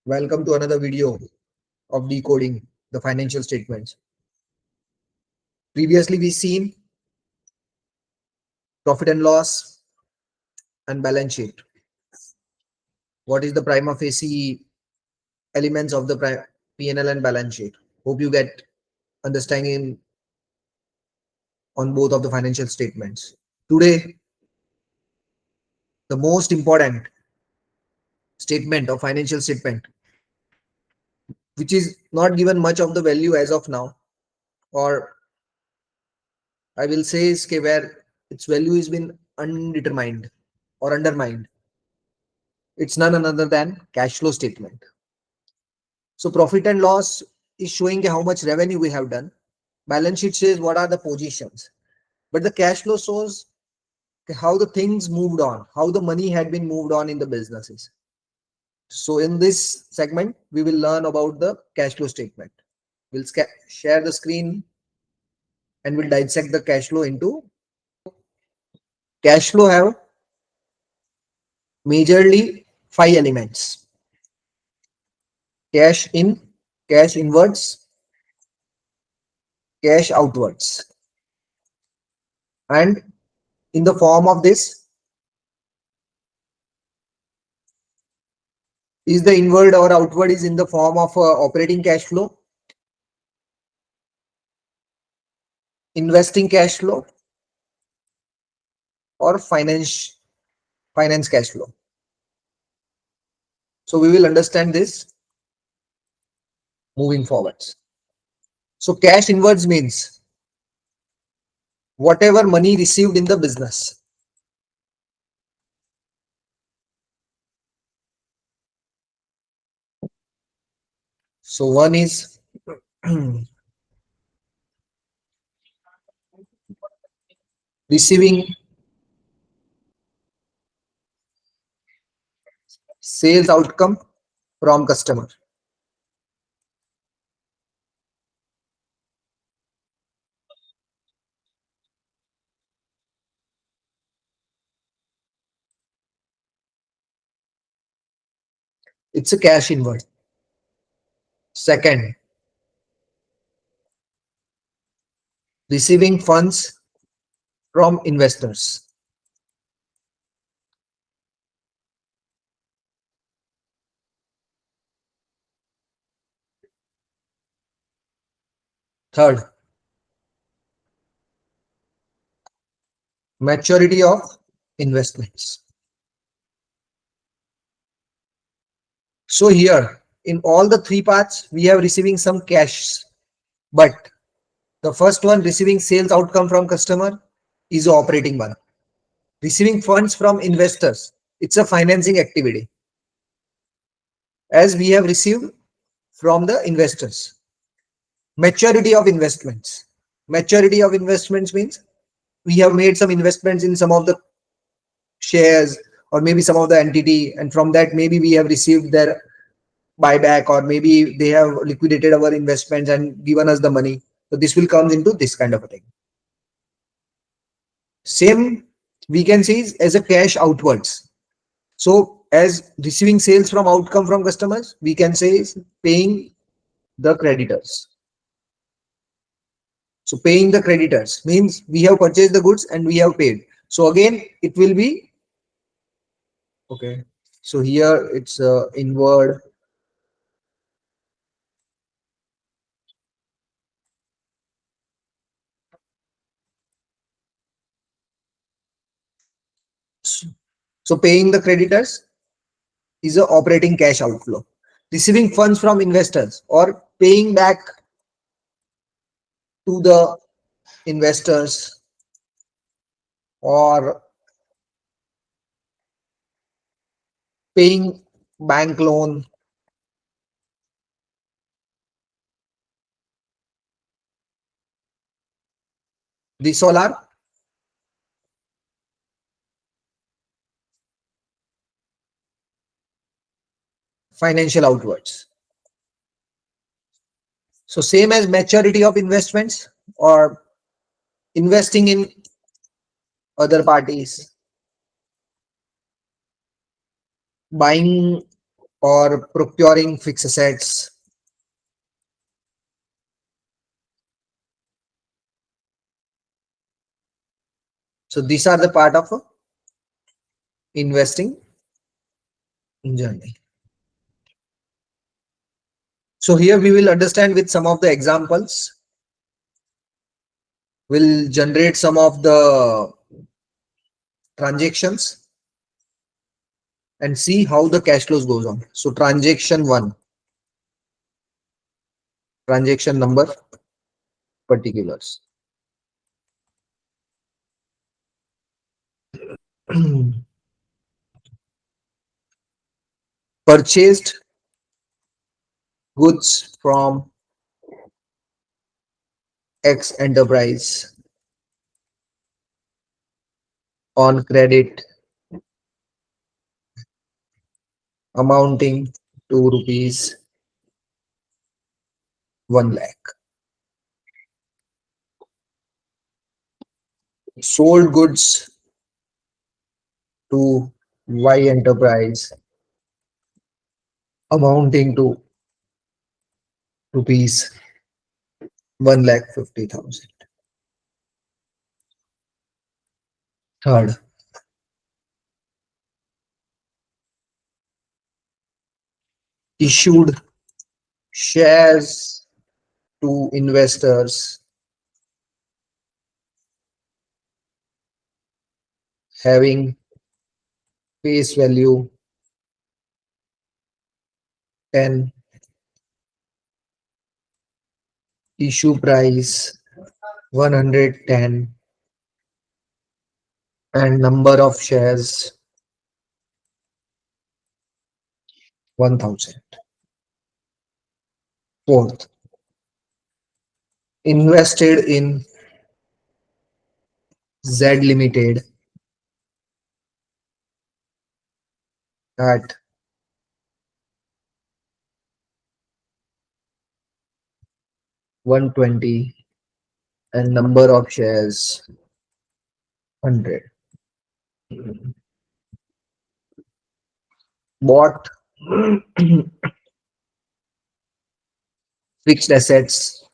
Welcome to another video of decoding the financial statements. Previously, we seen profit and loss and balance sheet. What is the prima facie elements of the P&L and balance sheet? Hope you get understanding on both of the financial statements. Today, the most important statement of financial statement, which is not given much of the value as of now, or I will say is where its value has been undetermined or undermined. It's none other than cash flow statement. So profit and loss is showing how much revenue we have done. Balance sheet says what are the positions. But the cash flow shows how the things moved on, how the money had been moved on in the businesses. So in this segment, we will learn about the cash flow statement. We'll share the screen and we'll dissect the cash flow into. Cash flow have majorly 5 elements: cash in, cash inwards, cash outwards. And in the form of this is the inward or outward is in the form of operating cash flow, investing cash flow, or finance cash flow. So we will understand this moving forwards. So cash inwards means whatever money received in the business. So one is receiving sales outcome from customer. It's a cash inward. Second, receiving funds from investors. Third, maturity of investments. So here in all the three parts, we have receiving some cash, but the first one, receiving sales outcome from customer, is a operating one. Receiving funds from investors, it's a financing activity, as we have received from the investors. Maturity of investments. Maturity of investments means we have made some investments in some of the shares or maybe some of the entity, and from that maybe we have received their buyback, or maybe they have liquidated our investments and given us the money. So this will come into this kind of a thing. Same we can see as a cash outwards. So as receiving sales from outcome from customers, we can say is paying the creditors. So paying the creditors means we have purchased the goods and we have paid. So again, it will be okay. So here it's inward. So paying the creditors is a operating cash outflow. Receiving funds from investors or paying back to the investors or paying bank loan, these all are financial outwards. So same as maturity of investments or investing in other parties, buying or procuring fixed assets. So these are the part of a investing journey. So here we will understand with some of the examples. We'll generate some of the transactions and see how the cash flows goes on. So transaction one, transaction number particulars. Purchased goods from X enterprise on credit amounting to rupees 1 lakh. Sold goods to Y enterprise amounting to rupees 1,50,000. Third, issued shares to investors having face value 10, issue price 110, and number of shares 1,000. Fourth, invested in Z Limited at 120 and number of shares 100. Bought fixed assets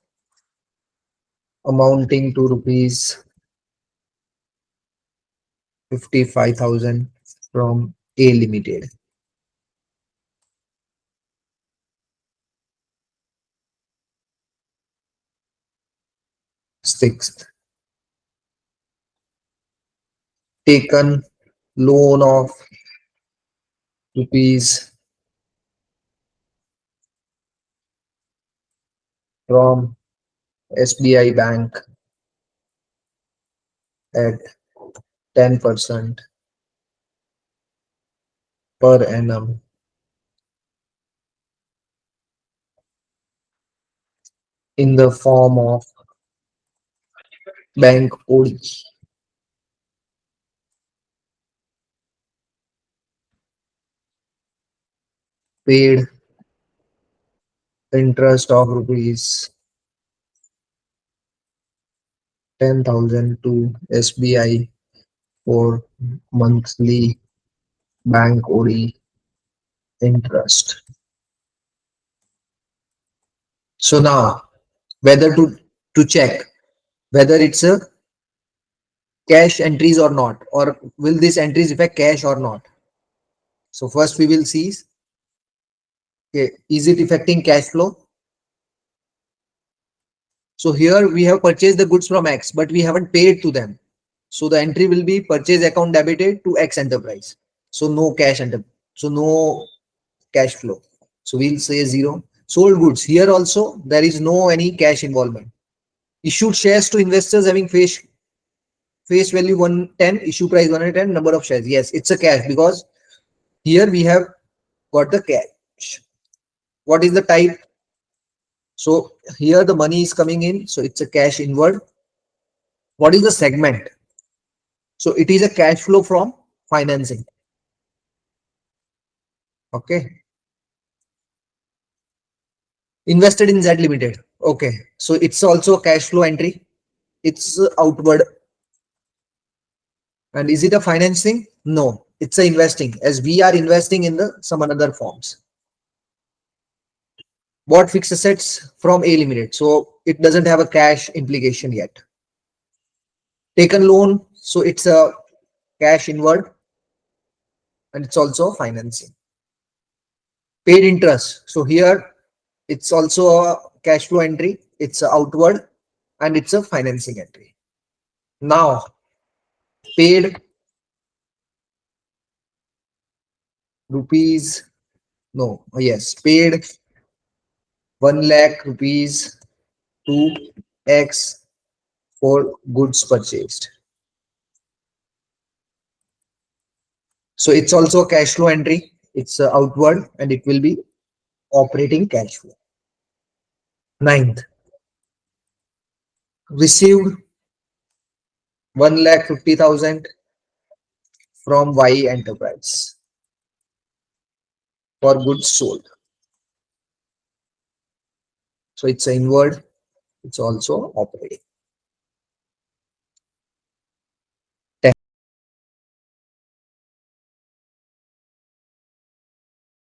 amounting to rupees 55,000 from A Limited. Sixth, taken loan of rupees from SBI Bank at 10% per annum in the form of bank OD. Paid interest of rupees 10,000 to SBI for monthly bank OD interest. So now whether to check whether it's a cash entries or not, or will these entries affect cash or not. So first we will see, okay, is it affecting cash flow? So here we have purchased the goods from X, but we haven't paid to them. So the entry will be purchase account debited to X enterprise. So no cash so no cash flow. So we'll say 0. Sold goods. Here also there is no any cash involvement. Issued shares to investors having face value 110, issue price 110, number of shares. Yes, it's a cash because here we have got the cash. What is the type? So here the money is coming in. So it's a cash inward. What is the segment? So it is a cash flow from financing. Okay. Invested in Z Limited. Okay. So it's also a cash flow entry. It's outward. And is it a financing? No, it's a investing, as we are investing in the some another forms. Bought fixed assets from A Limited. So it doesn't have a cash implication yet. Taken loan. So it's a cash inward and it's also financing. Paid interest. So here it's also a cash flow entry. It's a outward and it's a financing entry. Now paid rupees. No, yes, paid 1 lakh rupees to X for goods purchased. So it's also a cash flow entry. It's outward and it will be operating cash flow. Ninth, received 1,50,000 from Y enterprise for goods sold. So it's inward. It's also operating.